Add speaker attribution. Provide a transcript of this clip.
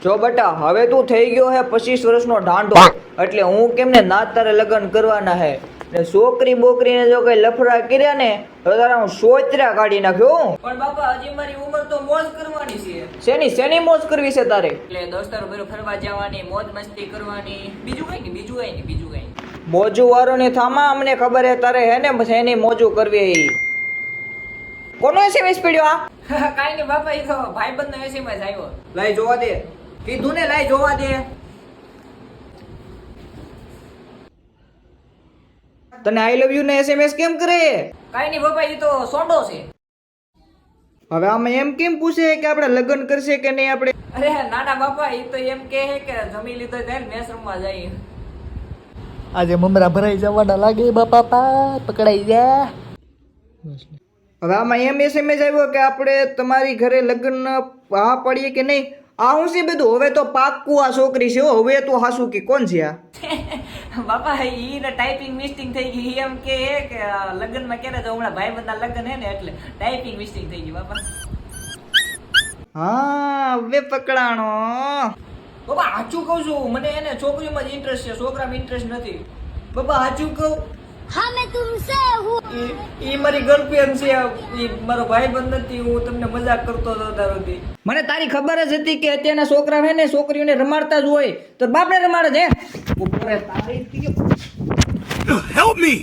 Speaker 1: જો બટા હવે તું થઈ ગયો હે 25 વર્ષનો ઢાંઢો, એટલે હું કેમને નાત તારે લગ્ન કરવાના હે ને છોકરી બોકરીને જો કઈ લફડા કર્યા ને તો તારા હું સોચરા કાઢી નાખ્યો. પણ બાપા હજી મારી ઉંમર તો મોજ કરવાની છે. શેની મોજ કરવી છે તારે? એટલે દોસ્તારો ભેરો ફરવા જવાની, મોજ મસ્તી કરવાની, બીજું કઈ. મોજુ વાળો ને થામા, અમને ખબર હે તારે હે ને બસ એની મોજુ કરવી. કોનો એસએમએસ પડ્યો આ? કાઈ નહીં બાપા, ઈ તો ભાઈબંધનો એસએમએસ આવ્યો. લાઈ જોવા દે. કીધું ને લાઈ જોવા દે. તને આઈ લવ યુ ને એસએમએસ કેમ કરે? કાઈ નહીં બાપા, ઈ તો સોંડો છે. હવે આમાં એમ કેમ પૂછે કે આપણે લગ્ન કરશે કે નહીં આપણે? અરે નાના બાપા, ઈ તો એમ કહે કે જમી લીધો ત્યારે મેસ રમવા જાય.
Speaker 2: આજે મમરા ભરાઈ જવાના લાગે બાપા, પકડાઈ ગયા.
Speaker 1: હવે આમાં એમ એસએમએસ આવ્યો કે આપણે તમારી ઘરે લગ્ન હા પડીએ કે નહીં. આ હું છે બધું? હવે તો પાક્કું આ છોકરી છે. હવે તો હાસુ કે કોણ છે આ? બાપા ઈ ને ટાઈપિંગ મિસ્ટેક થઈ ગઈ. એમ કે લગ્નમાં ક્યારે તો હમણાં ભાઈબંધના લગ્ન હે ને એટલે ટાઈપિંગ મિસ્ટેક થઈ ગઈ બાપા. હા હવે પકડાણો. બાપા સાચું કહું છું, મને એને છોકરીમાં જ ઇન્ટરેસ્ટ છે, છોકરામાં ઇન્ટરેસ્ટ નથી. બાપા સાચું કહું?
Speaker 3: हाँ मैं तुमसे हूँ.
Speaker 1: ઈ મારી ગર્લફ્રેન્ડ છે, ઈ મારો ભાઈબંધ નથી. હું તમને મજાક કરતો હતો તારોથી. મને તારી ખબર જ હતી કે અત્યારના છોકરા હે ને છોકરીઓને રમાડતા જ હોય, તો બાપને રમાડે છે. ઉપર તારી
Speaker 4: Help me!